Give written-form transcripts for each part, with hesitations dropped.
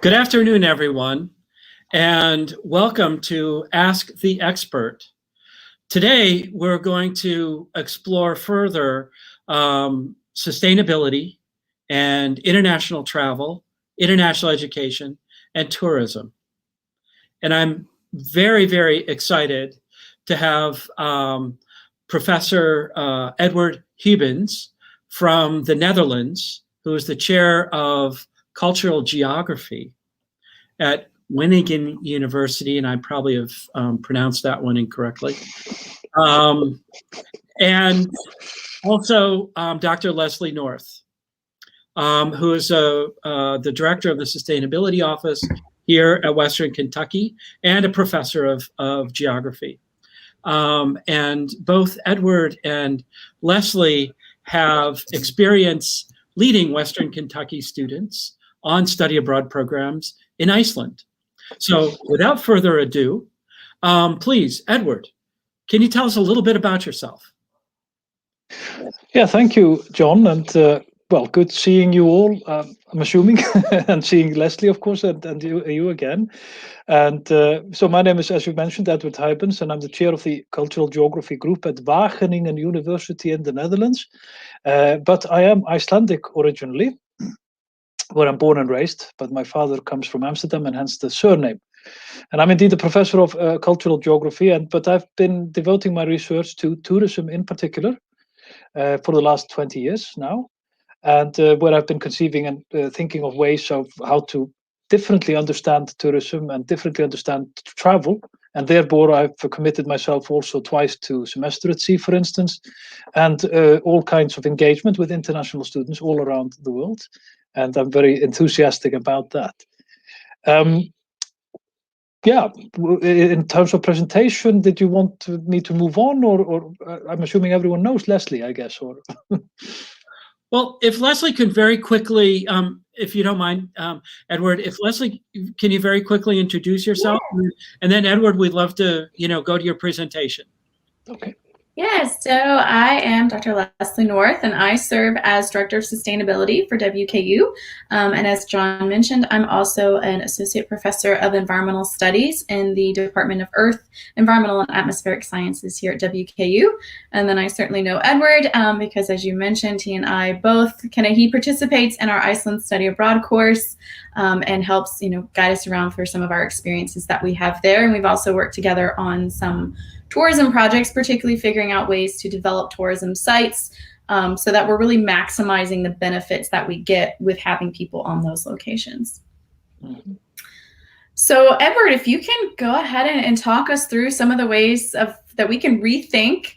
Good afternoon, everyone, and welcome to Ask the Expert. Today, we're going to explore further sustainability and international travel, international education, and tourism. And I'm very, very excited to have Professor Edward Huijbens from the Netherlands, who is the chair of cultural geography at Wageningen University, and I probably have pronounced that one incorrectly. And also Dr. Leslie North, who is the director of the Sustainability Office here at Western Kentucky and a professor of geography. And both Edward and Leslie have experience leading Western Kentucky students on study abroad programs in Iceland. So without further ado, please, Edward, can you tell us a little bit about yourself? Yeah, thank you, John. And well, good seeing you all, I'm assuming, and seeing Leslie, of course, and you again. And so my name is, as you mentioned, Edward Huijbens, and I'm the chair of the Cultural Geography Group at Wageningen University in the Netherlands. But I am Icelandic originally, where I'm born and raised, but my father comes from Amsterdam and hence the surname. And I'm indeed a professor of cultural geography, but I've been devoting my research to tourism in particular for the last 20 years now, and where I've been conceiving and thinking of ways of how to differently understand tourism and differently understand travel. And therefore, I've committed myself also twice to semester at sea, for instance, and all kinds of engagement with international students all around the world. And I'm very enthusiastic about that. Yeah, in terms of presentation, did you want me to move on, or I'm assuming everyone knows Leslie, I guess, or? Well, if Leslie could very quickly, if you don't mind, Edward, if Leslie, can you very quickly introduce yourself? Yeah. And then Edward, we'd love to, go to your presentation. Okay. Yes, so I am Dr. Leslie North, and I serve as Director of Sustainability for WKU. And as John mentioned, I'm also an Associate Professor of Environmental Studies in the Department of Earth, Environmental and Atmospheric Sciences here at WKU. And then I certainly know Edward because, as you mentioned, he and I both he participates in our Iceland Study Abroad course and helps, guide us around through some of our experiences that we have there. And we've also worked together on some tourism projects, particularly figuring out ways to develop tourism sites so that we're really maximizing the benefits that we get with having people on those locations. Mm-hmm. So Edward, if you can go ahead and talk us through some of the ways that we can rethink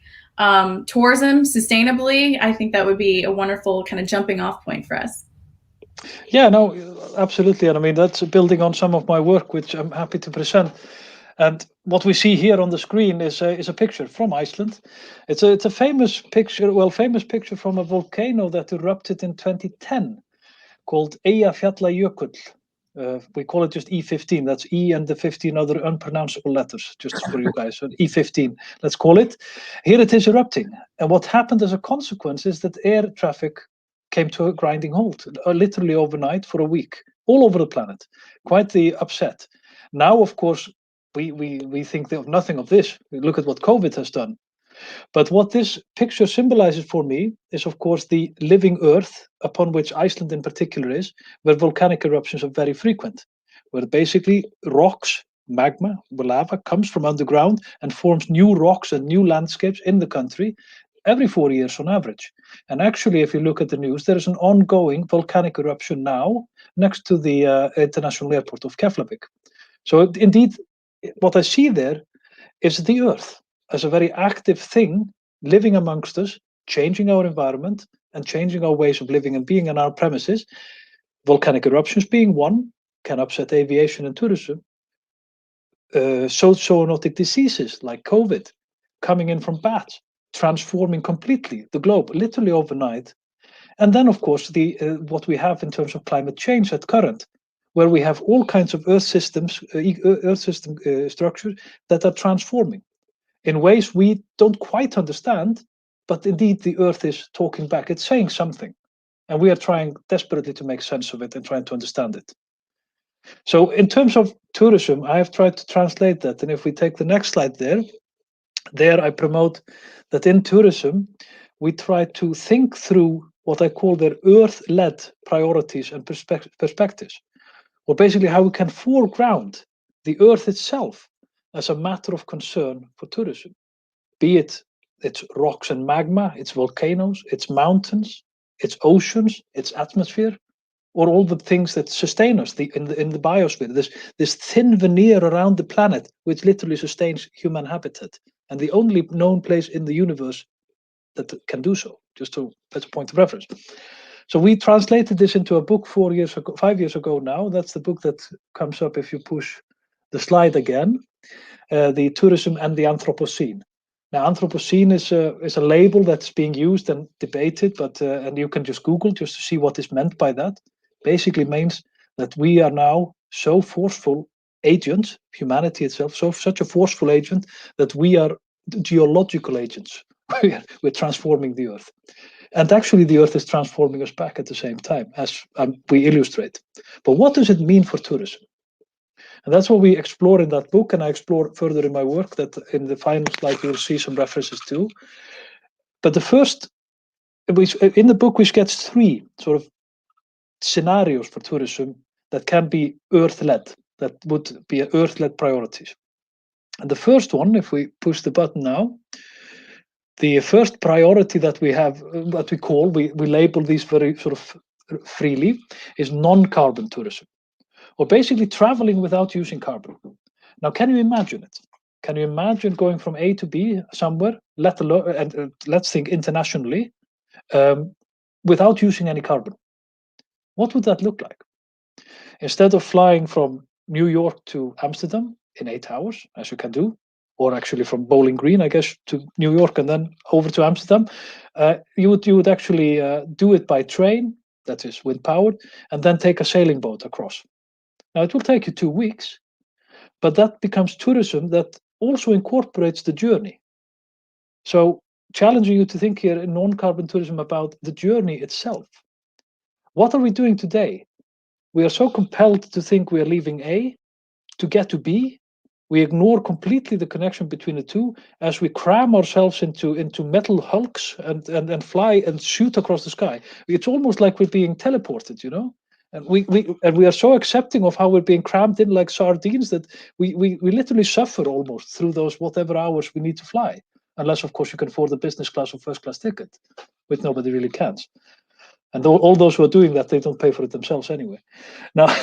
tourism sustainably, I think that would be a wonderful kind of jumping off point for us. Yeah, no, absolutely. And I mean, that's building on some of my work, which I'm happy to present. And what we see here on the screen is a picture from Iceland. It's a famous picture from a volcano that erupted in 2010 called Eyjafjallajökull. We call it just E15. That's E and the 15 other unpronounceable letters, just for you guys. So E15, let's call it. Here it is erupting. And what happened as a consequence is that air traffic came to a grinding halt, literally overnight for a week, all over the planet. Quite the upset. Now, of course, we think of nothing of this. We look at what COVID has done. But what this picture symbolizes for me is, of course, the living earth upon which Iceland in particular is, where volcanic eruptions are very frequent, where basically rocks, magma, lava comes from underground and forms new rocks and new landscapes in the country every 4 years on average. And actually, if you look at the news, there is an ongoing volcanic eruption now next to the international airport of Keflavik. So indeed, what I see there is the earth as a very active thing living amongst us, changing our environment and changing our ways of living and being on our premises. Volcanic eruptions being one, can upset aviation and tourism. Zoonotic diseases like COVID coming in from bats, transforming completely the globe, literally overnight. And then, of course, what we have in terms of climate change at current, where we have all kinds of earth system structures that are transforming in ways we don't quite understand, but indeed the earth is talking back. It's saying something, and we are trying desperately to make sense of it and trying to understand it. So in terms of tourism, I have tried to translate that. And if we take the next slide there I promote that in tourism, we try to think through what I call their earth-led priorities and perspectives, or basically how we can foreground the earth itself as a matter of concern for tourism, be it its rocks and magma, its volcanoes, its mountains, its oceans, its atmosphere, or all the things that sustain us in the biosphere, this thin veneer around the planet which literally sustains human habitat, and the only known place in the universe that can do so, just to that's a point of reference. So we translated this into a book 5 years ago now. That's the book that comes up if you push the slide again, the Tourism and the Anthropocene. Now, Anthropocene is a label that's being used and debated, but and you can just Google just to see what is meant by that. Basically means that we are now so forceful agents, humanity itself, such a forceful agent that we are geological agents. We're transforming the earth. And actually the earth is transforming us back at the same time, as we illustrate. But what does it mean for tourism? And that's what we explore in that book, and I explore further in my work that in the final slide you'll see some references to. But the first, in the book we sketch 3 sort of scenarios for tourism that can be earth-led, that would be earth-led priorities. And the first one, if we push the button now, the first priority that we have, what we label these very sort of freely, is non-carbon tourism, or basically traveling without using carbon. Now, can you imagine it? Can you imagine going from A to B somewhere, let alone, and let's think internationally, without using any carbon? What would that look like? Instead of flying from New York to Amsterdam in 8 hours, as you can do, or actually from Bowling Green, I guess, to New York and then over to Amsterdam, you would actually do it by train, that is wind powered, and then take a sailing boat across. Now it will take you 2 weeks, but that becomes tourism that also incorporates the journey. So challenging you to think here in non-carbon tourism about the journey itself. What are we doing today? We are so compelled to think we are leaving A to get to B. We ignore completely the connection between the two as we cram ourselves into metal hulks and fly and shoot across the sky. It's almost like we're being teleported, you know? And we are so accepting of how we're being crammed in like sardines that we literally suffer almost through those whatever hours we need to fly. Unless, of course, you can afford a business class or first class ticket, which nobody really can. And all those who are doing that, they don't pay for it themselves anyway. Now,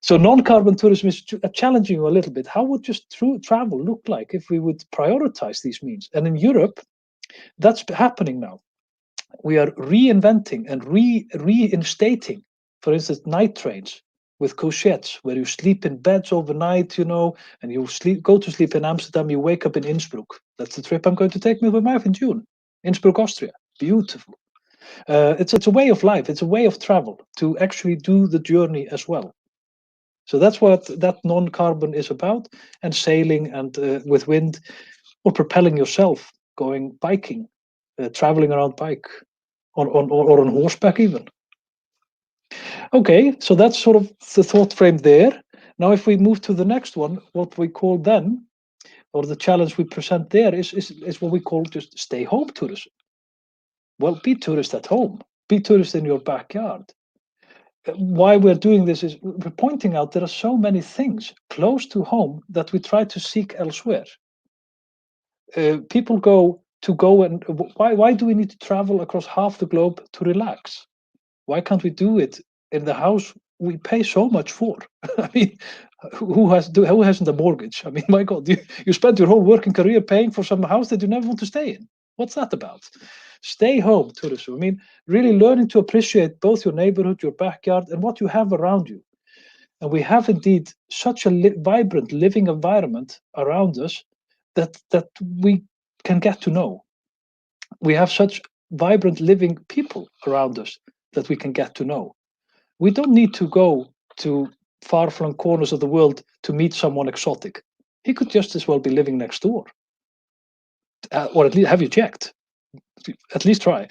so non-carbon tourism is challenging you a little bit. How would just travel look like if we would prioritize these means? And in Europe, that's happening now. We are reinventing and reinstating, for instance, night trains with couchettes, where you sleep in beds overnight, you know, and you go to sleep in Amsterdam, you wake up in Innsbruck. That's the trip I'm going to take with my wife in June. Innsbruck, Austria. Beautiful. It's a way of life. It's a way of travel to actually do the journey as well. So that's what that non-carbon is about, and sailing and with wind, or propelling yourself, going biking, traveling around bike, or on horseback even. Okay, so that's sort of the thought frame there. Now, if we move to the next one, what we call then, or the challenge we present there is what we call just stay home tourism. Well, be tourist at home, be tourist in your backyard. Why we're doing this is we're pointing out there are so many things close to home that we try to seek elsewhere. People and why do we need to travel across half the globe to relax? Why can't we do it in the house we pay so much for? I mean, who hasn't a mortgage? I mean, my God, you spent your whole working career paying for some house that you never want to stay in. What's that about? Stay home tourism. I mean, really learning to appreciate both your neighborhood, your backyard, and what you have around you. And we have indeed such a vibrant living environment around us that we can get to know. We have such vibrant living people around us that we can get to know. We don't need to go to far-flung corners of the world to meet someone exotic. He could just as well be living next door. Or at least have you checked? at least try,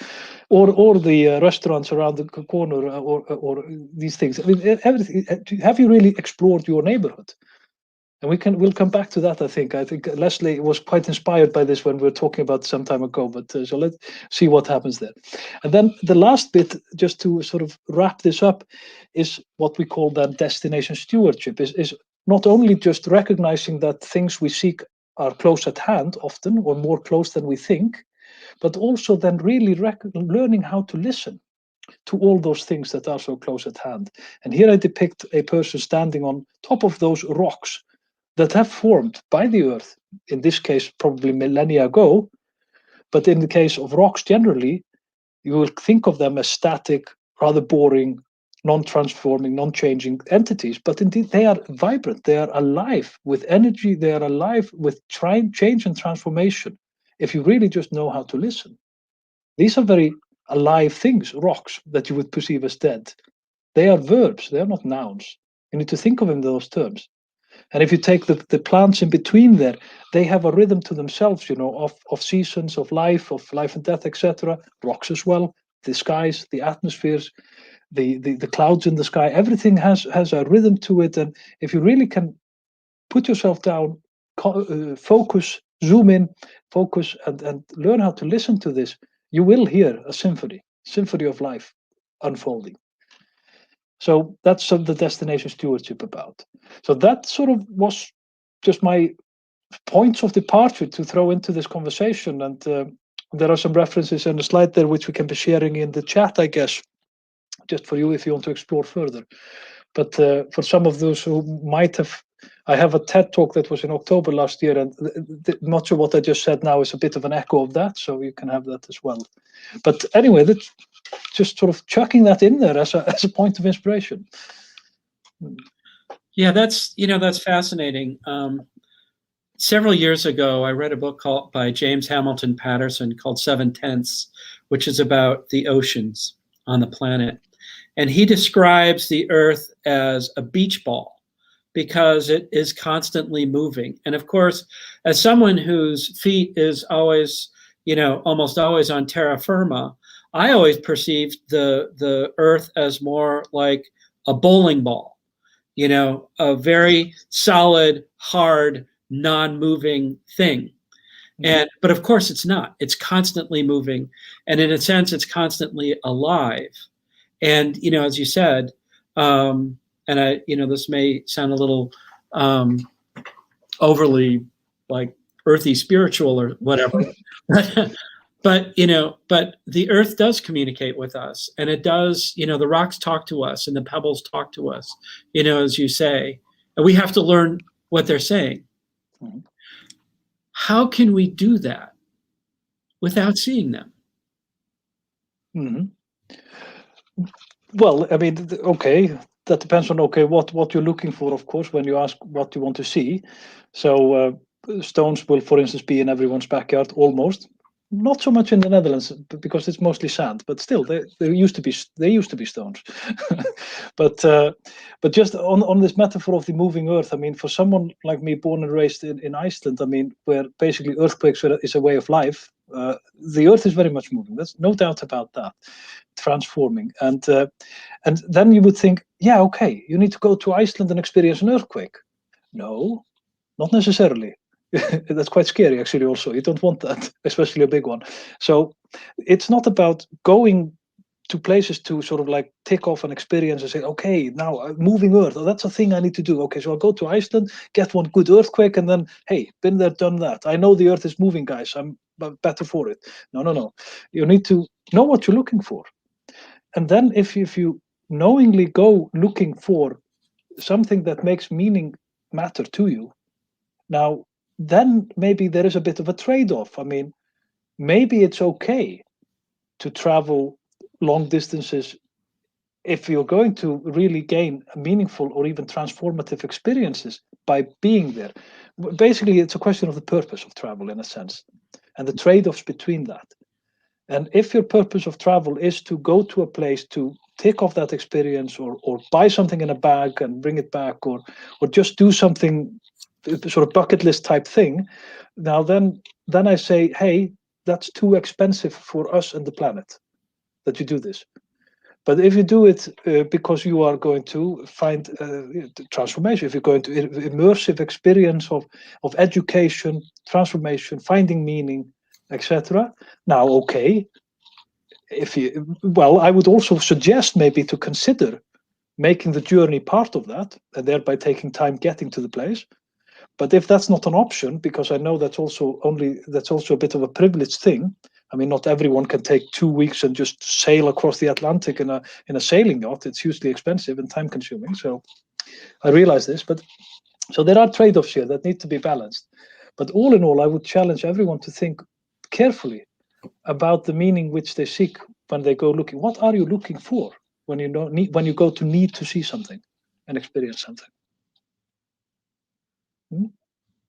or the restaurants around the corner, or these things. I mean, everything. Have you really explored your neighborhood? And we'll come back to that. I think Leslie was quite inspired by this when we were talking about some time ago. But so let's see what happens there. And then the last bit, just to sort of wrap this up, is what we call that destination stewardship. Is not only just recognizing that things we seek are close at hand, often, or more close than we think, but also then really learning how to listen to all those things that are so close at hand. And here I depict a person standing on top of those rocks that have formed by the Earth, in this case probably millennia ago, but in the case of rocks generally, you will think of them as static, rather boring, non-transforming, non-changing entities, but indeed they are vibrant, they are alive with energy, they are alive with change and transformation, if you really just know how to listen. These are very alive things, rocks, that you would perceive as dead. They are verbs, they are not nouns. You need to think of them in those terms. And if you take the plants in between there, they have a rhythm to themselves, of seasons, of life and death, etc. Rocks as well, the skies, the atmospheres, the clouds in the sky, everything has a rhythm to it. And if you really can put yourself down, focus, zoom in, focus, and learn how to listen to this, you will hear a symphony of life unfolding. So that's the destination stewardship about. So that sort of was just my points of departure to throw into this conversation. And there are some references on the slide there, which we can be sharing in the chat, I guess, just for you if you want to explore further. But for some of those who might have, I have a TED talk that was in October last year, and not sure what I just said now is a bit of an echo of that, so you can have that as well. But anyway, that's just sort of chucking that in there as a point of inspiration. Yeah, that's fascinating. Several years ago, I read a book by James Hamilton Patterson called 7 Tenths, which is about the oceans on the planet. And he describes the Earth as a beach ball because it is constantly moving. And of course, as someone whose feet is always, almost always on terra firma, I always perceived the Earth as more like a bowling ball, a very solid, hard, non-moving thing. But of course it's not. It's constantly moving. And in a sense, it's constantly alive. And, as you said, and this may sound a little overly like earthy spiritual or whatever, but the Earth does communicate with us, and it does, the rocks talk to us and the pebbles talk to us, as you say, and we have to learn what they're saying. Mm-hmm. How can we do that without seeing them? Mm-hmm. Well, I mean, okay, that depends on, what you're looking for, of course, when you ask what you want to see. So stones will, for instance, be in everyone's backyard, almost. Not so much in the Netherlands because it's mostly sand, but still, they used to be stones. But just on this metaphor of the moving Earth, I mean, for someone like me, born and raised in Iceland, I mean, where basically earthquakes is a way of life, the Earth is very much moving. There's no doubt about that, transforming. And then you would think, yeah, okay, you need to go to Iceland and experience an earthquake. No, not necessarily. That's quite scary, actually, also. You don't want that, especially a big one. So it's not about going to places to sort of like tick off an experience and say, okay, now moving Earth, that's a thing I need to do. Okay, so I'll go to Iceland, get one good earthquake, and then, hey, been there, done that. I know the Earth is moving, guys. I'm better for it. No. You need to know what you're looking for. And then if you knowingly go looking for something that makes meaning matter to you, now, then maybe there is a bit of a trade-off. I mean, maybe it's okay to travel long distances if you're going to really gain meaningful or even transformative experiences by being there. Basically, it's a question of the purpose of travel, in a sense, and the trade-offs between that. And if your purpose of travel is to go to a place to take off that experience, or buy something in a bag and bring it back, or just do something sort of bucket list type thing, now then I say, hey, that's too expensive for us and the planet that you do this. But if you do it because you are going to find transformation, if you're going to immersive experience of education, transformation, finding meaning, etc. Now, okay, I would also suggest maybe to consider making the journey part of that, and thereby taking time getting to the place. But if that's not an option, because I know that's also a bit of a privileged thing. I mean, not everyone can take 2 weeks and just sail across the Atlantic in a sailing yacht. It's hugely expensive and time consuming. So I realize this, but so there are trade-offs here that need to be balanced. But all in all, I would challenge everyone to think carefully about the meaning which they seek when they go looking. What are you looking for when you go to need to see something and experience something?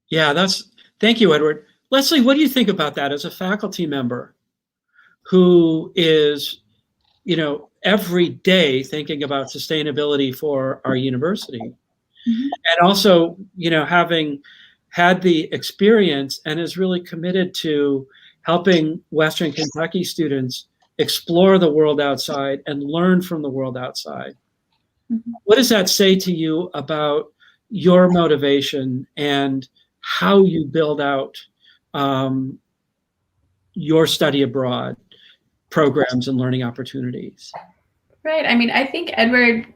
Yeah, thank you, Edward. Leslie, what do you think about that as a faculty member who is, every day thinking about sustainability for our university? Mm-hmm. And also, having had the experience and is really committed to helping Western Kentucky students explore the world outside and learn from the world outside. Mm-hmm. What does that say to you about your motivation and how you build out your study abroad programs and learning opportunities? Right. I mean, I think Edward,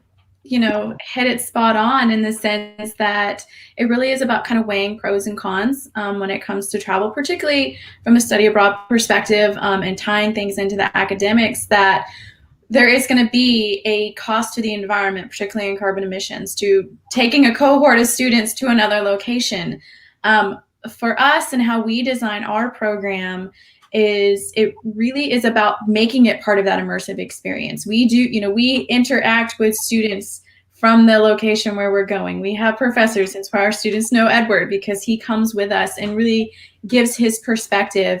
hit it spot on in the sense that it really is about kind of weighing pros and cons when it comes to travel, particularly from a study abroad perspective, and tying things into the academics, that there is going to be a cost to the environment, particularly in carbon emissions, to taking a cohort of students to another location. For us and how we design our program it really is about making it part of that immersive experience. We interact with students from the location where we're going. We have professors, since our students know Edward because he comes with us and really gives his perspective.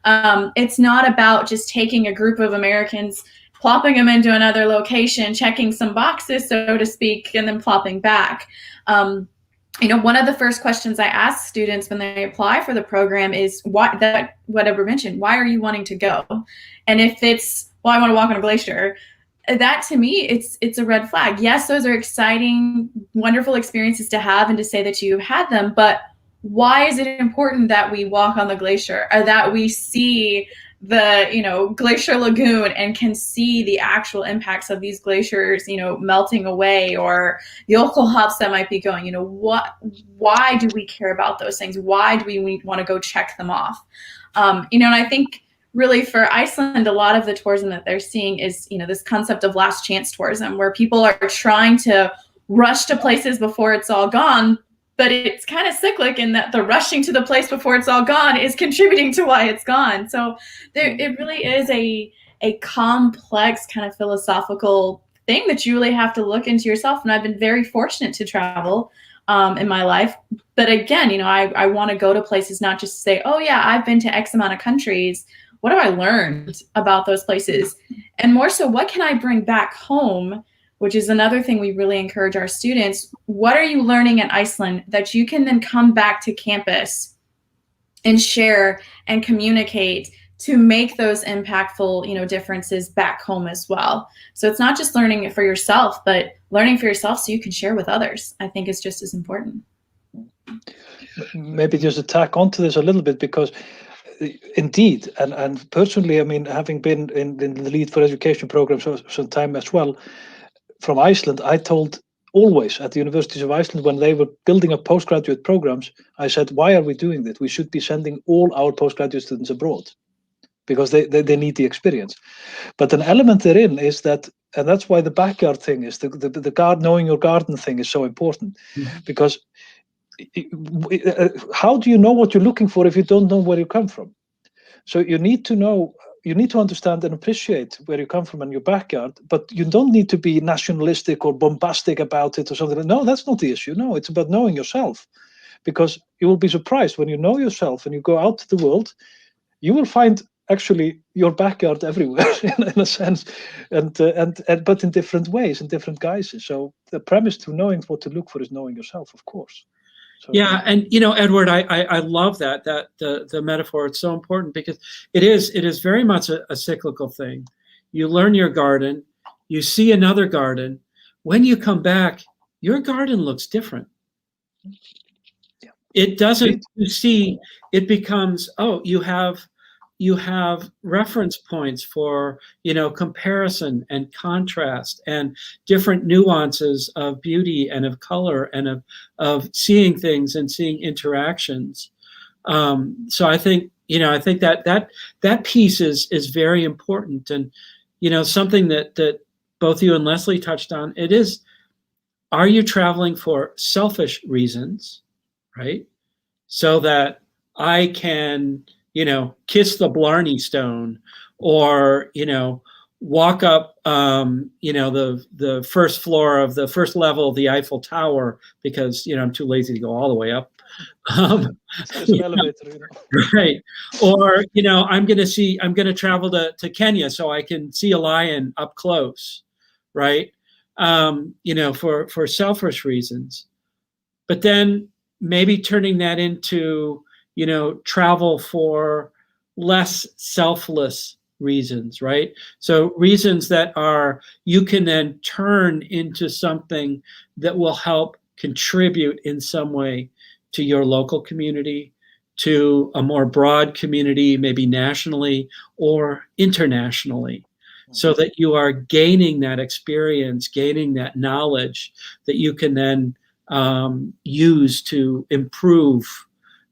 It's not about just taking a group of Americans, plopping them into another location, checking some boxes, so to speak, and then plopping back. One of the first questions I ask students when they apply for the program is what Edward mentioned, why are you wanting to go? And if it's, I want to walk on a glacier, that to me, it's a red flag. Yes, those are exciting, wonderful experiences to have and to say that you've had them, but why is it important that we walk on the glacier or that we see the, glacier lagoon and can see the actual impacts of these glaciers, melting away, or the local hubs that might be going, why do we care about those things? Why do we want to go check them off? And I think really for Iceland, a lot of the tourism that they're seeing is, this concept of last chance tourism, where people are trying to rush to places before it's all gone. But it's kind of cyclic in that the rushing to the place before it's all gone is contributing to why it's gone. So it really is a complex kind of philosophical thing that you really have to look into yourself. And I've been very fortunate to travel in my life. But again, I want to go to places not just to say, oh yeah, I've been to X amount of countries. What have I learned about those places? And more so, what can I bring back home? Which is another thing we really encourage our students. What are you learning in Iceland that you can then come back to campus and share and communicate to make those impactful, differences back home as well? So it's not just learning it for yourself, but learning for yourself so you can share with others, I think is just as important. Maybe just to tack onto this a little bit, because indeed, and personally, I mean, having been in the lead for education programs for some time as well, from Iceland, I told always at the universities of Iceland when they were building up postgraduate programs, I said, why are we doing this? We should be sending all our postgraduate students abroad because they need the experience. But an element therein is that, and that's why the backyard thing is, the garden, knowing your garden thing is so important. Mm-hmm. Because how do you know what you're looking for if you don't know where you come from? So you need to understand and appreciate where you come from in your backyard, but you don't need to be nationalistic or bombastic about it or something. No, that's not the issue. No, it's about knowing yourself, because you will be surprised when you know yourself and you go out to the world, you will find actually your backyard everywhere in a sense, and but in different ways, in different guises. So the premise to knowing what to look for is knowing yourself, of course. So, yeah, and Edward, I love that the metaphor. It's so important because it is very much a cyclical thing. You learn your garden, you see another garden. When you come back, your garden looks different. yeah. It doesn't. You see, it becomes, oh, you have reference points for comparison and contrast and different nuances of beauty and of color and of seeing things and seeing interactions. So I think that piece is very important, and something that both you and Leslie touched on. It is, are you traveling for selfish reasons, right? So that I can kiss the Blarney Stone, or walk up the first floor of the first level of the Eiffel Tower because I'm too lazy to go all the way up. there's an elevator, Right. Or I'm going to travel to Kenya so I can see a lion up close, right? For selfish reasons. But then maybe turning that into travel for less selfless reasons, right? So reasons that you can then turn into something that will help contribute in some way to your local community, to a more broad community, maybe nationally or internationally, so that you are gaining that experience, gaining that knowledge that you can then use to improve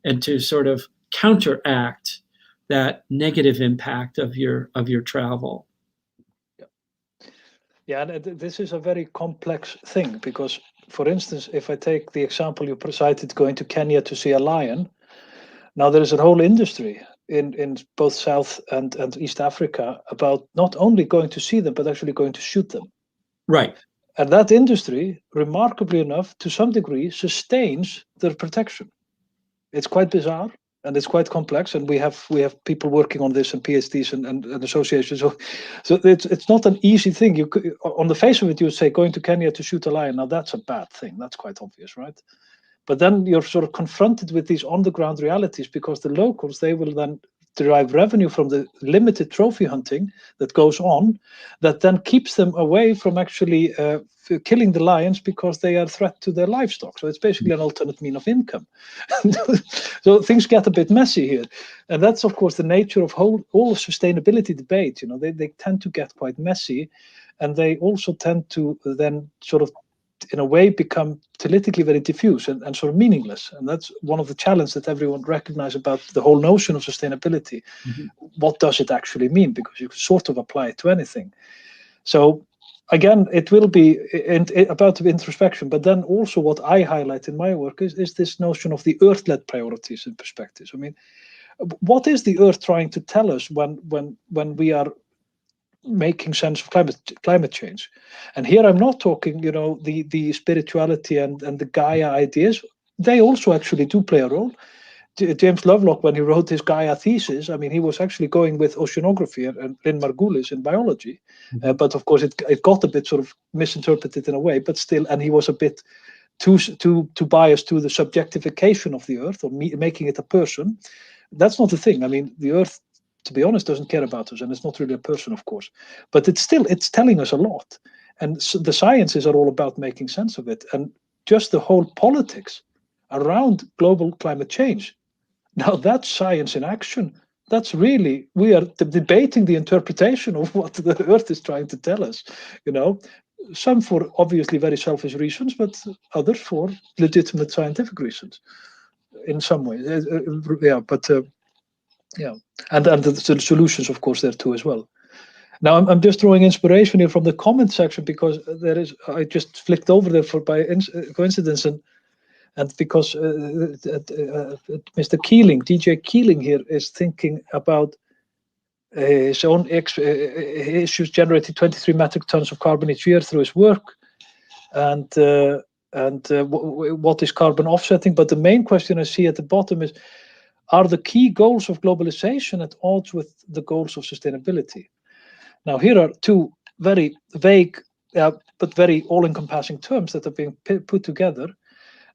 and to sort of counteract that negative impact of your travel. Yeah, and this is a very complex thing because, for instance, if I take the example you cited, going to Kenya to see a lion, now there is a whole industry in both South and East Africa about not only going to see them, but actually going to shoot them. Right. And that industry, remarkably enough, to some degree, sustains their protection. It's quite bizarre and it's quite complex, and we have people working on this and PhDs and associations. So it's not an easy thing. You could, on the face of it, you would say going to Kenya to shoot a lion. Now that's a bad thing. That's quite obvious, right? But then you're sort of confronted with these on-the-ground realities because the locals, they will then derive revenue from the limited trophy hunting that goes on, that then keeps them away from actually killing the lions because they are a threat to their livestock. So it's basically an alternate mean of income. So things get a bit messy here. And that's, of course, the nature of all sustainability debate. They tend to get quite messy, and they also tend to then sort of, in a way, become politically very diffuse and sort of meaningless. And that's one of the challenges that everyone recognizes about the whole notion of sustainability. Mm-hmm. What does it actually mean? Because you can sort of apply it to anything. So again, it will be about the introspection, but then also what I highlight in my work is this notion of the earth-led priorities and perspectives. I mean, what is the earth trying to tell us when we are making sense of climate change? And here I'm not talking, the spirituality and the Gaia ideas. They also actually do play a role. James Lovelock, when he wrote his Gaia thesis, I mean, he was actually going with oceanography and Lynn Margulis in biology. Mm-hmm. But of course, it got a bit sort of misinterpreted in a way, but still, and he was a bit too biased to the subjectification of the earth, or making it a person. That's not the thing. I mean, the earth, to be honest, doesn't care about us, and it's not really a person, of course, but it's telling us a lot, and so the sciences are all about making sense of it, and just the whole politics around global climate change. Now that's science in action. That's really, we are debating the interpretation of what the earth is trying to tell us, some for obviously very selfish reasons, but others for legitimate scientific reasons in some ways. Yeah, and the solutions, of course, there too as well. Now, I'm just drawing inspiration here from the comment section because I just flicked over there by coincidence, and because Mr. Keeling, DJ Keeling here, is thinking about his own issues generating 23 metric tons of carbon each year through his work, and what is carbon offsetting. But the main question I see at the bottom is, are the key goals of globalization at odds with the goals of sustainability? Now, here are two very vague but very all-encompassing terms that are being put together.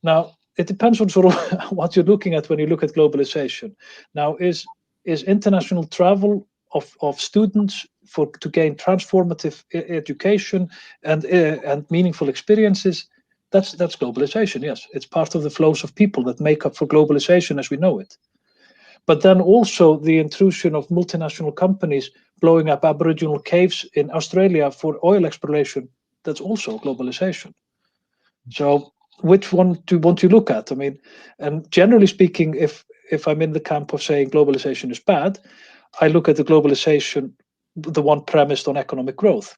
Now, it depends on sort of what you're looking at when you look at globalization. Now, is international travel of students to gain transformative education and meaningful experiences, that's globalization. Yes, it's part of the flows of people that make up for globalization as we know it. But then also the intrusion of multinational companies blowing up Aboriginal caves in Australia for oil exploration, that's also globalization. So which one do you want to look at? I mean, and generally speaking, if I'm in the camp of saying globalization is bad, I look at the globalization, the one premised on economic growth,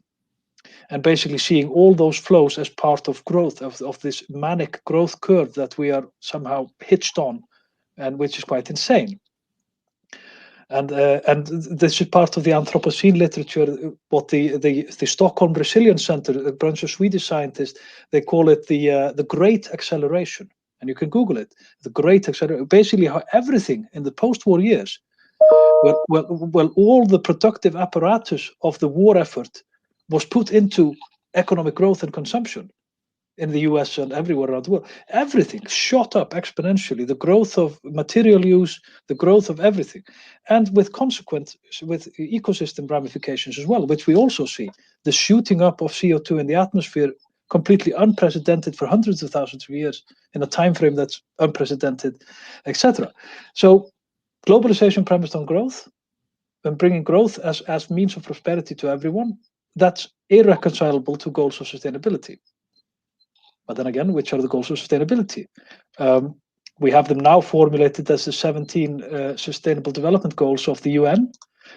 and basically seeing all those flows as part of growth, of this manic growth curve that we are somehow hitched on, and which is quite insane. And this is part of the Anthropocene literature, what the Stockholm Resilience Center, a bunch of Swedish scientists, they call it the Great Acceleration. And you can Google it, the Great Acceleration. Basically, how everything in the post-war years, well, all the productive apparatus of the war effort was put into economic growth and consumption in the US and everywhere around the world. Everything shot up exponentially, the growth of material use, the growth of everything, and with ecosystem ramifications as well, which we also see. The shooting up of CO2 in the atmosphere, completely unprecedented for hundreds of thousands of years in a time frame that's unprecedented, etc. So globalization premised on growth and bringing growth as means of prosperity to everyone, that's irreconcilable to goals of sustainability. But then again, which are the goals of sustainability? We have them now formulated as the 17 Sustainable Development Goals of the UN.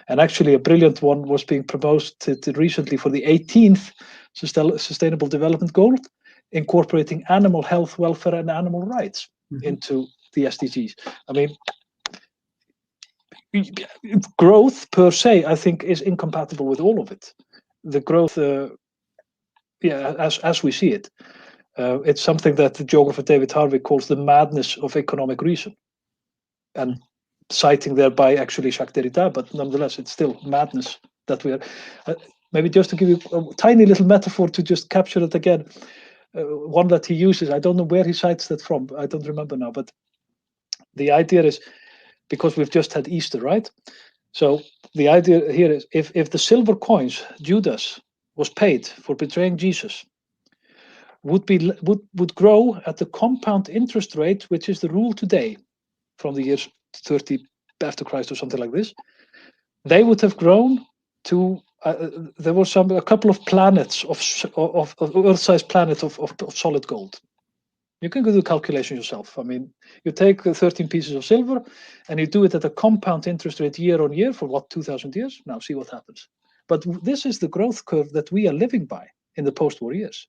And actually a brilliant one was being proposed to recently for the 18th Sustainable Development Goal, incorporating animal health, welfare, and animal rights into the SDGs. I mean, growth per se, I think, is incompatible with all of it. The growth, as we see it. It's something that the geographer David Harvey calls the madness of economic reason, and citing thereby actually Jacques Derrida, but nonetheless, it's still madness that we are. Maybe just to give you a tiny little metaphor to just capture it again, one that he uses, I don't know where he cites that from, I don't remember now, but the idea is, because we've just had Easter, right? So the idea here is, if the silver coins Judas was paid for betraying Jesus, would grow at the compound interest rate, which is the rule today, from the years 30 after Christ or something like this, they would have grown to there was a couple of planets of Earth-sized planet of solid gold. You can do the calculation yourself. I mean, you take 13 pieces of silver and you do it at a compound interest rate year on year for what, 2,000 years? Now see what happens. But this is the growth curve that we are living by in the post-war years.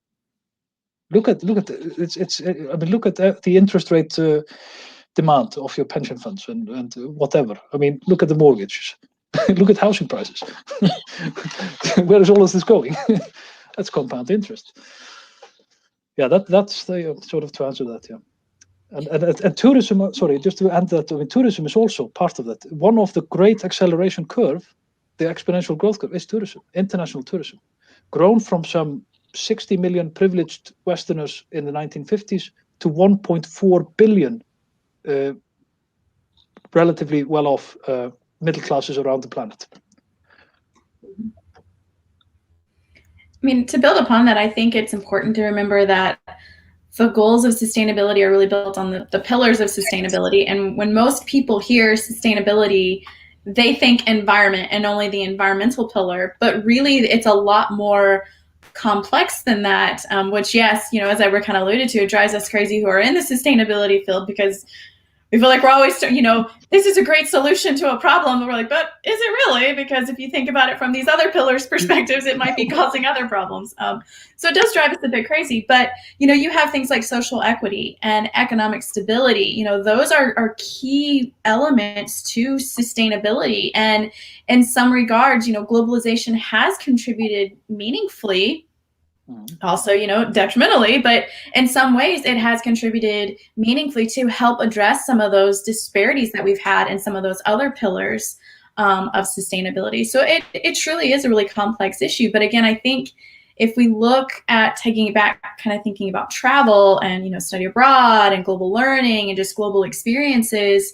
Look at it's. I mean, look at the interest rate demand of your pension funds and whatever. I mean, look at the mortgages. Look at housing prices. Where is all of this going? That's compound interest. Yeah, that's the sort of to answer that. Yeah, and tourism. Sorry, just to add that. I mean, tourism is also part of that. One of the great acceleration curve, the exponential growth curve, is tourism. International tourism, grown from some 60 million privileged Westerners in the 1950s to 1.4 billion relatively well-off middle classes around the planet. I mean, to build upon that, I think it's important to remember that the goals of sustainability are really built on the pillars of sustainability. And when most people hear sustainability, they think environment and only the environmental pillar, but really it's a lot more complex than that, which, yes, you know, as Edward kind of alluded to, it drives us crazy who are in the sustainability field, because we feel like we're always, you know, this is a great solution to a problem. And we're like, but is it really? Because if you think about it from these other pillars' perspectives, it might be causing other problems. So it does drive us a bit crazy. But, you know, you have things like social equity and economic stability. You know, those are key elements to sustainability. And in some regards, you know, globalization has contributed meaningfully, also, you know, detrimentally, but in some ways it has contributed meaningfully to help address some of those disparities that we've had in some of those other pillars of sustainability. So it truly is a really complex issue. But again, I think if we look at taking it back, kind of thinking about travel and, study abroad and global learning and just global experiences,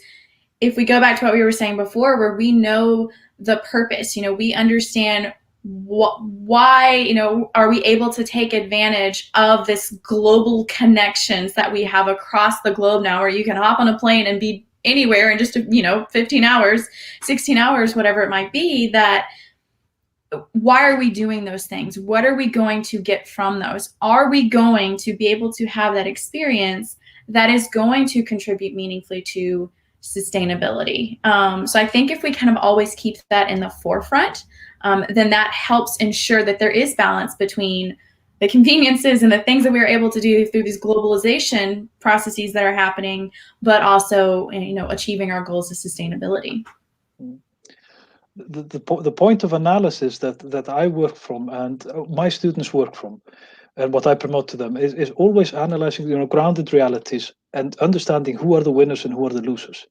if we go back to what we were saying before, where we know the purpose, we understand why, are we able to take advantage of this global connections that we have across the globe now, where you can hop on a plane and be anywhere in just, 15 hours, 16 hours, whatever it might be, that why are we doing those things? What are we going to get from those? Are we going to be able to have that experience that is going to contribute meaningfully to sustainability? So I think if we kind of always keep that in the forefront, then that helps ensure that there is balance between the conveniences and the things that we're able to do through these globalization processes that are happening, but also, achieving our goals of sustainability. The point of analysis that I work from and my students work from, and what I promote to them is always analyzing, grounded realities and understanding who are the winners and who are the losers.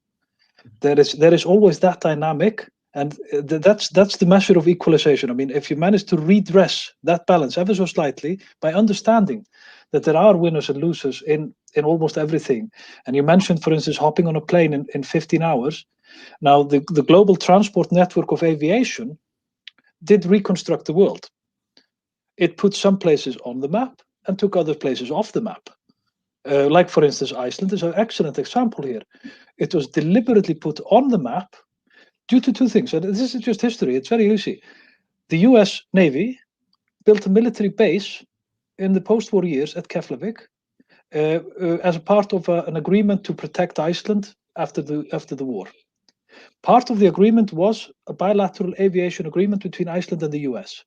There is always that dynamic, and that's the measure of equalization. I mean, if you manage to redress that balance ever so slightly by understanding that there are winners and losers in almost everything, and you mentioned, for instance, hopping on a plane in 15 hours. Now, the global transport network of aviation did reconstruct the world. It put some places on the map and took other places off the map. Like, for instance, Iceland is an excellent example here. It was deliberately put on the map due to two things. And this is just history. It's very easy. The US Navy built a military base in the post-war years at Keflavik as a part of an agreement to protect Iceland after the war. Part of the agreement was a bilateral aviation agreement between Iceland and the US.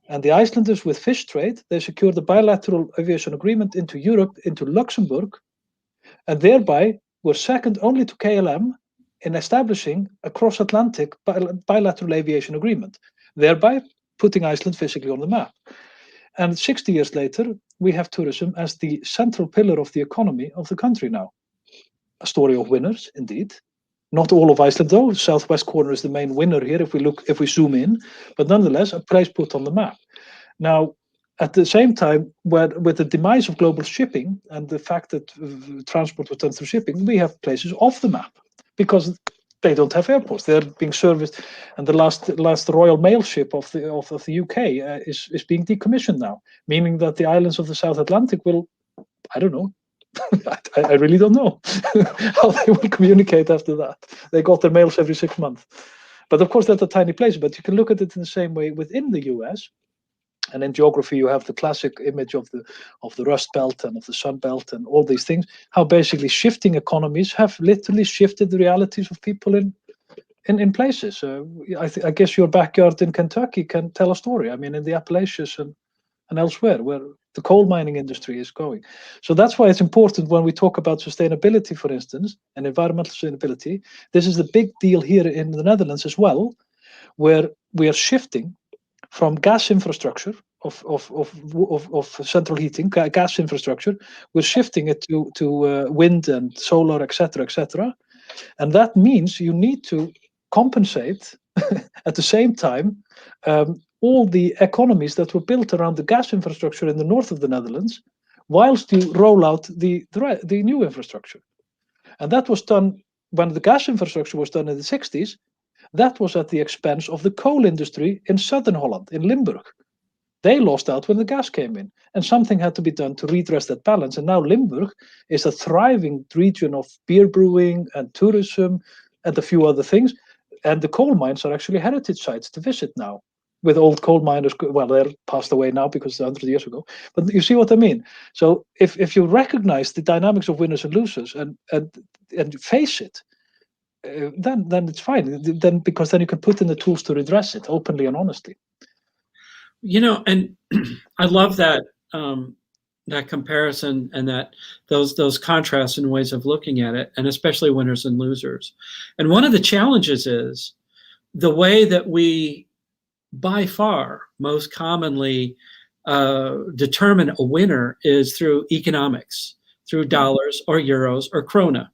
And the Icelanders, with fish trade, they secured a bilateral aviation agreement into Europe, into Luxembourg, and thereby were second only to KLM in establishing a cross-Atlantic bilateral aviation agreement, thereby putting Iceland physically on the map. And 60 years later, we have tourism as the central pillar of the economy of the country now. A story of winners, indeed. Not all of Iceland, though. Southwest corner is the main winner here if we zoom in, but nonetheless, a place put on the map. Now, at the same time, with the demise of global shipping and the fact that transport was done through shipping, we have places off the map because they don't have airports. They're being serviced, and the last Royal Mail ship of the UK is being decommissioned now, meaning that the islands of the South Atlantic will, I don't know, I really don't know how they will communicate after that. They got their mails every 6 months. But of course, that's a tiny place. But you can look at it in the same way within the US. And in geography, you have the classic image of the Rust Belt and of the Sun Belt and all these things, how basically shifting economies have literally shifted the realities of people in places. I guess your backyard in Kentucky can tell a story. I mean, in the Appalachians and elsewhere, where the coal mining industry is going. So that's why it's important when we talk about sustainability, for instance, and environmental sustainability. This is the big deal here in the Netherlands as well, where we are shifting from gas infrastructure of central heating, gas infrastructure. We're shifting it to wind and solar, etc., and that means you need to compensate at the same time all the economies that were built around the gas infrastructure in the north of the Netherlands, whilst you roll out the new infrastructure. And that was done when the gas infrastructure was done in the 60s. That was at the expense of the coal industry in southern Holland, in Limburg. They lost out when the gas came in, and something had to be done to redress that balance. And now Limburg is a thriving region of beer brewing and tourism and a few other things. And the coal mines are actually heritage sites to visit now, with old coal miners. Well, they're passed away now because it's 100 years ago. But you see what I mean? So if you recognize the dynamics of winners and losers and face it, then it's fine. Then because then you can put in the tools to redress it openly and honestly. And I love that that comparison and that those contrasts and ways of looking at it, and especially winners and losers. And one of the challenges is the way that we, by far, most commonly determine a winner is through economics, through dollars or euros or krona.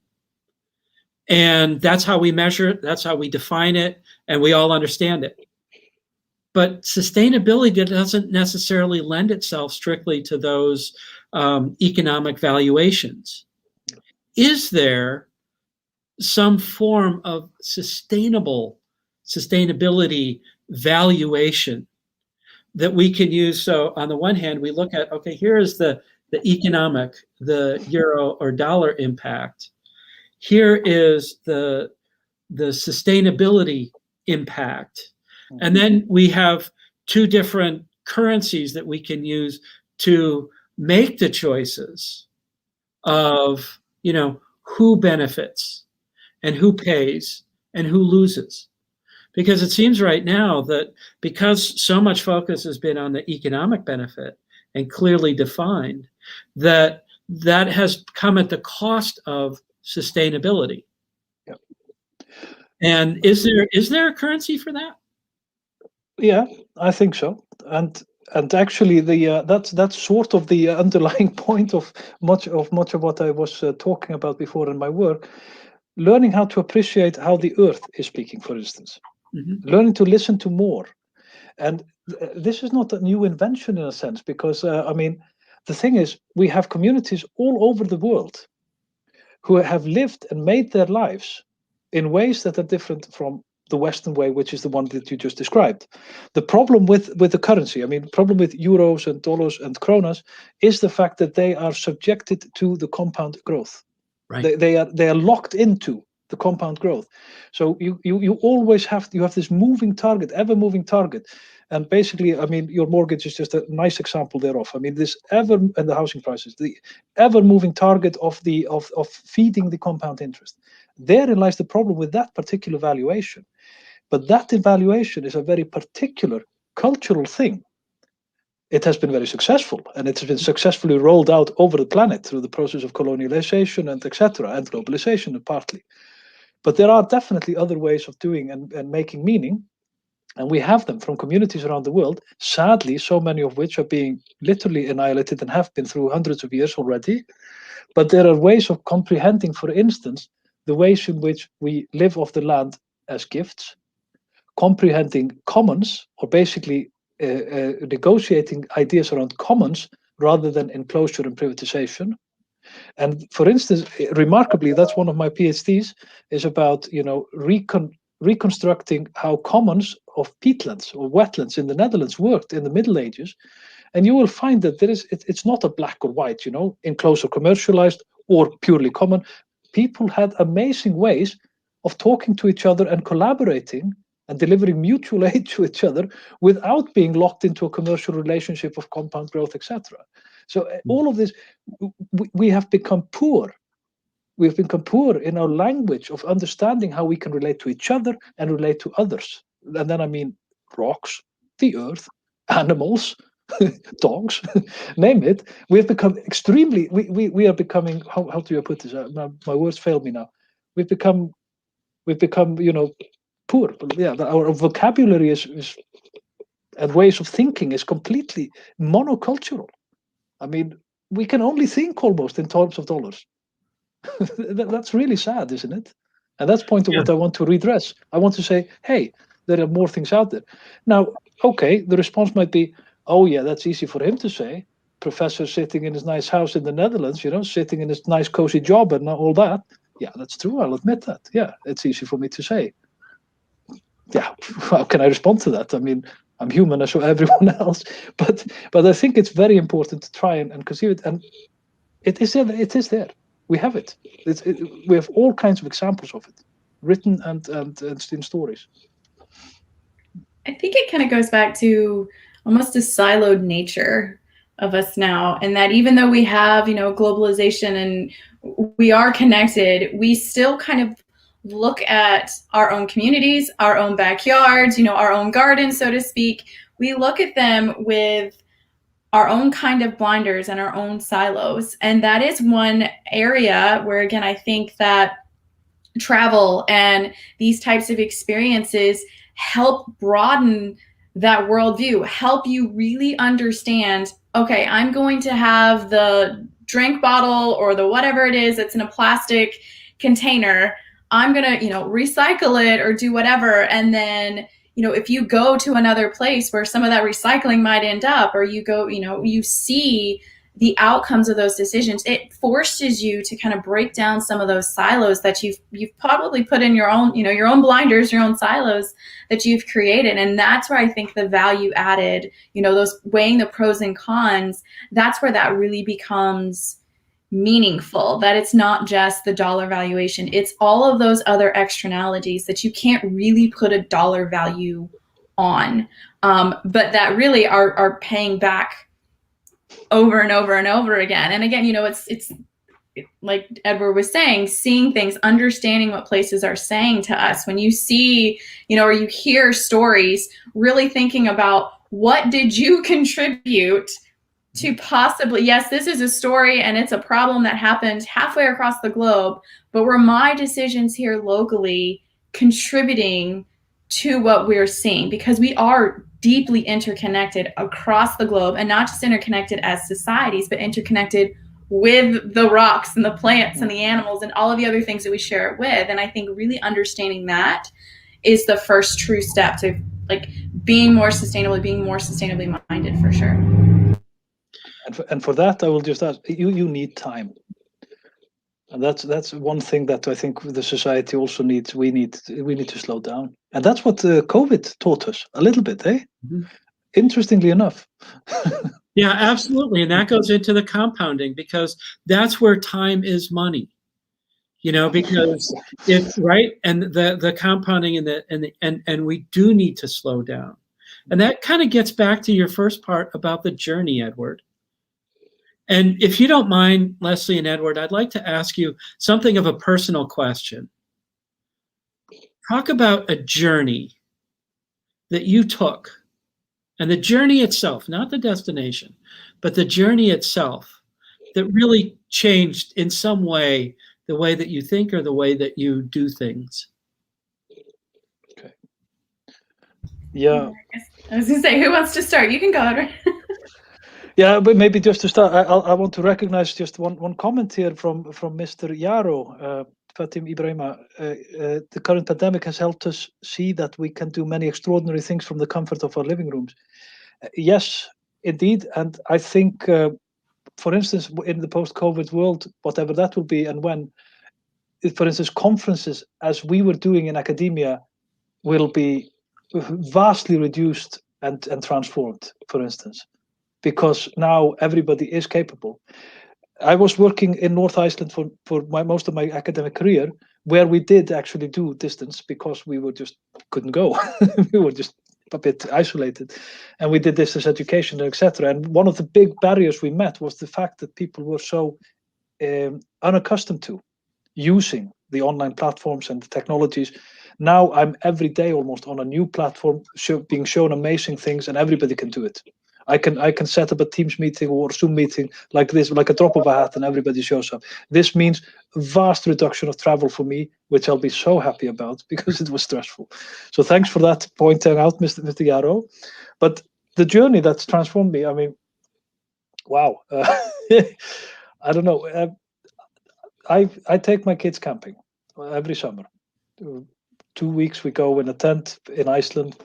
And that's how we measure it. That's how we define it. And we all understand it. but sustainability doesn't necessarily lend itself strictly to those economic valuations. Is there some form of sustainability valuation that we can use? So on the one hand, we look at, okay, here is the economic, the euro or dollar impact. Here is the sustainability impact. And then we have two different currencies that we can use to make the choices of, who benefits and who pays and who loses. Because it seems right now that because so much focus has been on the economic benefit and clearly defined, that has come at the cost of sustainability. Yep. And is there a currency for that? Yeah, I think so. And actually, that's sort of the underlying point of much of what I was talking about before in my work. Learning how to appreciate how the earth is speaking, for instance. Mm-hmm. Learning to listen to more. And this is not a new invention in a sense, because the thing is, we have communities all over the world who have lived and made their lives in ways that are different from the Western way, which is the one that you just described. The problem with the currency, the problem with euros and dollars and kronas, is the fact that they are subjected to the compound growth. Right. They are locked into the compound growth. So you always have this moving target, ever moving target. And basically, your mortgage is just a nice example thereof. This ever, and the housing prices, the ever moving target of feeding the compound interest. Therein lies the problem with that particular valuation. But that evaluation is a very particular cultural thing. It has been very successful, and it has been successfully rolled out over the planet through the process of colonialization and etc. and globalization partly. But there are definitely other ways of doing and making meaning. And we have them from communities around the world, sadly, so many of which are being literally annihilated and have been through hundreds of years already. But there are ways of comprehending, for instance, the ways in which we live off the land as gifts, comprehending commons, or basically negotiating ideas around commons rather than enclosure and privatization. And for instance, remarkably, that's one of my PhDs, is about reconstructing how commons of peatlands or wetlands in the Netherlands worked in the Middle Ages. And you will find that it's not a black or white, enclosed or commercialized or purely common. People had amazing ways of talking to each other and collaborating and delivering mutual aid to each other without being locked into a commercial relationship of compound growth, etc. So all of this, we have become poor. We have become poor in our language of understanding how we can relate to each other and relate to others. And then rocks, the earth, animals, dogs, name it. We have become extremely, we are becoming, how do you put this? My words fail me now. We've become, poor. Yeah, our vocabulary is and ways of thinking is completely monocultural. We can only think almost in terms of dollars. That's really sad, isn't it? And that's point of what I want to redress. I want to say, hey, there are more things out there. Now, okay, the response might be, oh yeah, that's easy for him to say. Professor sitting in his nice house in the Netherlands, sitting in his nice cozy job and all that. Yeah, that's true. I'll admit that. Yeah, it's easy for me to say. Yeah, how can I respond to that? I'm human as everyone else, but I think it's very important to try and conceive it, and it is there. We have it. We have all kinds of examples of it, written and in stories. I think it kind of goes back to almost a siloed nature of us now, and that even though we have, globalization and we are connected, we still kind of look at our own communities, our own backyards, our own gardens, so to speak. We look at them with our own kind of blinders and our own silos. And that is one area where, again, I think that travel and these types of experiences help broaden that worldview, help you really understand, okay, I'm going to have the drink bottle or the whatever it is that's in a plastic container. I'm going to, recycle it or do whatever. And then, if you go to another place where some of that recycling might end up, or you go, you see the outcomes of those decisions, it forces you to kind of break down some of those silos that you've probably put in your own, your own blinders, your own silos that you've created. And that's where I think the value added, those weighing the pros and cons, that's where that really becomes meaningful, that it's not just the dollar valuation, it's all of those other externalities that you can't really put a dollar value on, but that really are paying back over and over and over again. And again, it's like Edward was saying, seeing things, understanding what places are saying to us. When you see, or you hear stories, really thinking about what did you contribute to possibly, yes, this is a story and it's a problem that happened halfway across the globe, but were my decisions here locally contributing to what we're seeing? Because we are deeply interconnected across the globe, and not just interconnected as societies, but interconnected with the rocks and the plants and the animals and all of the other things that we share it with. And I think really understanding that is the first true step to being more sustainably minded, for sure. And for that, I will just ask you need time, and that's one thing that I think the society also needs. We need to slow down, and that's what COVID taught us a little bit, eh? Mm-hmm. Interestingly enough. Yeah, absolutely, and that goes into the compounding, because that's where time is money. Because it's right, and the compounding and we do need to slow down, and that kind of gets back to your first part about the journey, Edward. And if you don't mind, Leslie and Edward, I'd like to ask you something of a personal question. Talk about a journey that you took, and the journey itself, not the destination, but the journey itself, that really changed in some way the way that you think or the way that you do things. Okay. Yeah. I was going to say, who wants to start? You can go, Edward. Yeah, but maybe just to start, I want to recognize just one comment here from Mr. Yaro, Fatim Ibrahima. The current pandemic has helped us see that we can do many extraordinary things from the comfort of our living rooms. Yes, indeed. And I think, for instance, in the post-COVID world, whatever that will be and when, for instance, conferences, as we were doing in academia, will be vastly reduced and transformed, for instance, because now everybody is capable. I was working in North Iceland for most of my academic career, where we did actually do distance because we couldn't go. We were just a bit isolated, and we did distance education, etc. And one of the big barriers we met was the fact that people were so unaccustomed to using the online platforms and the technologies. Now I'm every day almost on a new platform, being shown amazing things, and everybody can do it. I can set up a Teams meeting or Zoom meeting like this, like a drop of a hat, and everybody shows up. This means vast reduction of travel for me, which I'll be so happy about because it was stressful. So thanks for that pointing out, Mr. Yaro. But the journey that's transformed me, I mean, wow. I don't know. I take my kids camping every summer. 2 weeks we go in a tent in Iceland.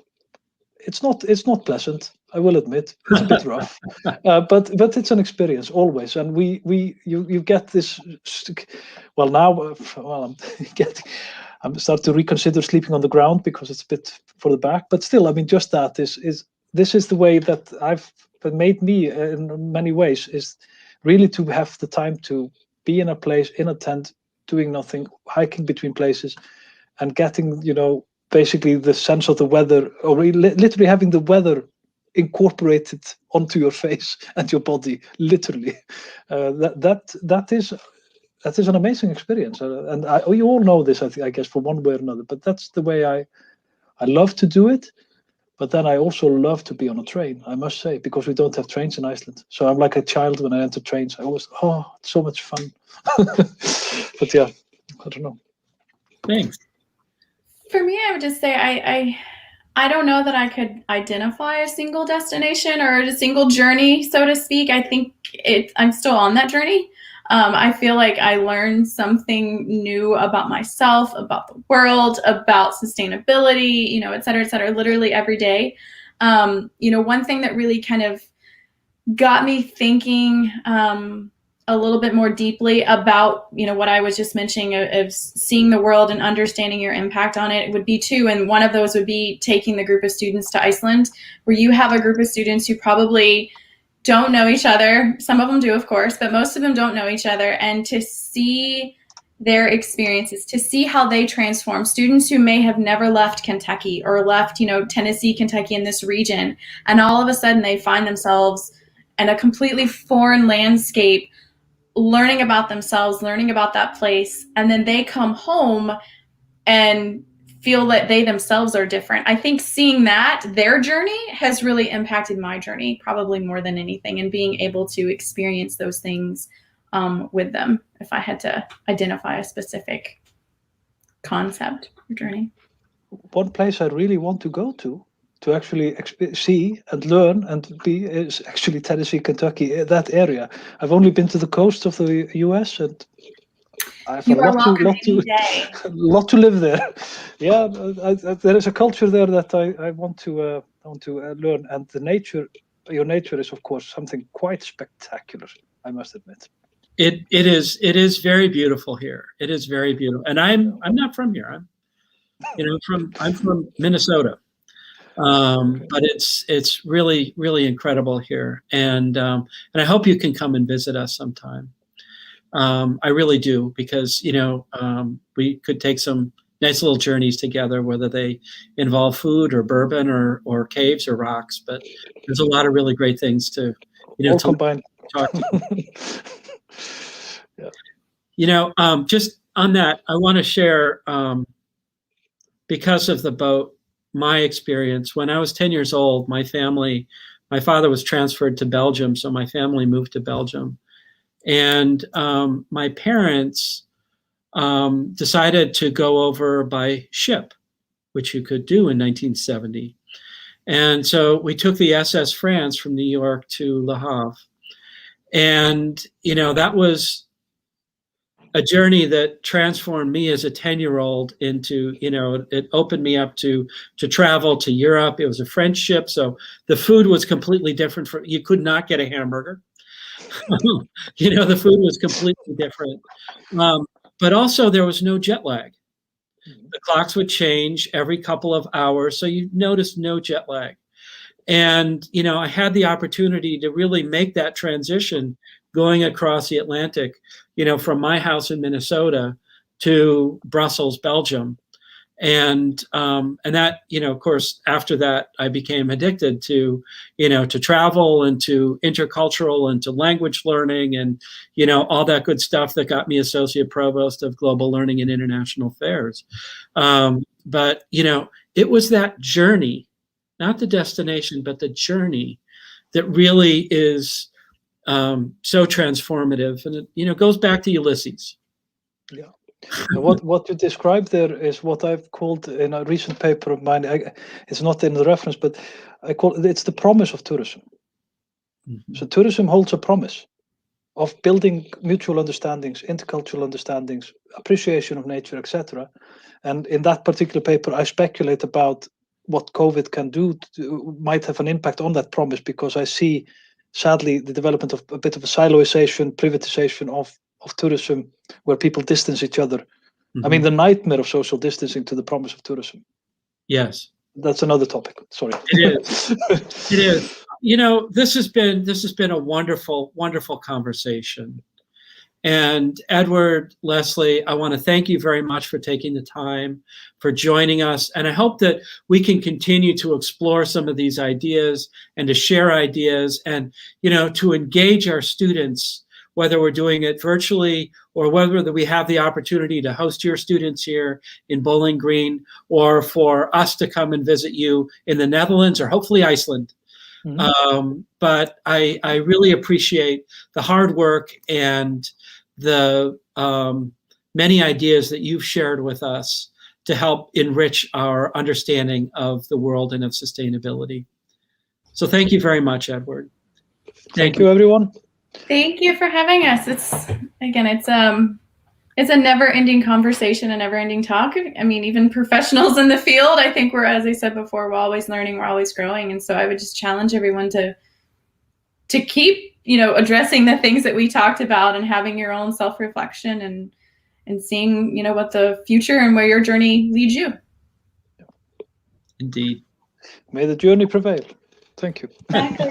It's not pleasant, I will admit. It's a bit rough, but it's an experience always. And you get this. Well, now, I'm starting to reconsider sleeping on the ground because it's a bit for the back. But still, I mean, just that is the way that I've made me in many ways, is really to have the time to be in a place in a tent, doing nothing, hiking between places, and getting basically the sense of the weather, or literally having the weather incorporated onto your face and your body, literally. That is an amazing experience, and you all know this, I guess, for one way or another. But that's the way I love to do it. But then I also love to be on a train, I must say, because we don't have trains in Iceland. So I'm like a child when I enter trains. I always, it's so much fun. But yeah, I don't know. Thanks. For me, I would just say I don't know that I could identify a single destination or a single journey, so to speak. I think I'm still on that journey. I feel like I learned something new about myself, about the world, about sustainability, et cetera, literally every day. One thing that really kind of got me thinking a little bit more deeply about, what I was just mentioning of seeing the world and understanding your impact on it would be too. And one of those would be taking the group of students to Iceland, where you have a group of students who probably don't know each other. Some of them do, of course, but most of them don't know each other. And to see their experiences, to see how they transform, students who may have never left Kentucky or left, Tennessee, Kentucky, in this region, and all of a sudden they find themselves in a completely foreign landscape, learning about themselves, learning about that place, and then they come home and feel that they themselves are different. I think seeing that, their journey, has really impacted my journey, probably more than anything, and being able to experience those things with them, if I had to identify a specific concept or journey. One place I really want to go to actually see and learn and be is actually Tennessee, Kentucky, that area. I've only been to the coast of the US, and I have a lot to live there. Yeah, there is a culture there that I want to learn, and your nature is, of course, something quite spectacular, I must admit. It is very beautiful here. It is very beautiful, and I'm not from here. I'm from Minnesota. But it's really, really incredible here, and I hope you can come and visit us sometime. I really do, because we could take some nice little journeys together, whether they involve food or bourbon or caves or rocks. But there's a lot of really great things to all combined. Talk to. Yeah. Just on that, I want to share, because of the boat, my experience. When I was 10 years old, my father was transferred to Belgium, so my family moved to Belgium. And my parents decided to go over by ship, which you could do in 1970. And so we took the SS France from New York to Le Havre. And, that was a journey that transformed me as a 10-year-old into, it opened me up to travel to Europe. It was a French ship, so the food was completely different. You could not get a hamburger. The food was completely different. But also there was no jet lag. The clocks would change every couple of hours, so you noticed no jet lag. And, I had the opportunity to really make that transition going across the Atlantic, from my house in Minnesota to Brussels, Belgium. And that, of course, after that, I became addicted to travel and to intercultural and to language learning and, all that good stuff that got me Associate Provost of Global Learning and International Affairs. But, it was that journey, not the destination, but the journey that really is so transformative. And it goes back to Ulysses. Yeah. What you described there is what I've called in a recent paper of mine. It's not in the reference, but I call it's the promise of tourism. Mm-hmm. So tourism holds a promise of building mutual understandings, intercultural understandings, appreciation of nature, etc. And in that particular paper, I speculate about what COVID can do, might have an impact on that promise, because I see, sadly, the development of a bit of a siloization, privatization of tourism, where people distance each other. Mm-hmm. I mean, the nightmare of social distancing to the promise of tourism. Yes. That's another topic. Sorry. It is. It is. This has been a wonderful, wonderful conversation. And Edward, Leslie, I want to thank you very much for taking the time, for joining us. And I hope that we can continue to explore some of these ideas and to share ideas and, to engage our students, whether we're doing it virtually or whether we have the opportunity to host your students here in Bowling Green, or for us to come and visit you in the Netherlands or hopefully Iceland. Mm-hmm. But I really appreciate the hard work and the many ideas that you've shared with us to help enrich our understanding of the world and of sustainability. So thank you very much, Edward. Thank you, everyone. Thank you for having us. It's a never-ending conversation, a never-ending talk. I mean, even professionals in the field, I think as I said before, we're always learning, we're always growing. And so I would just challenge everyone to keep, addressing the things that we talked about and having your own self-reflection and seeing, what the future and where your journey leads you. Indeed. May the journey prevail. Thank you. Exactly.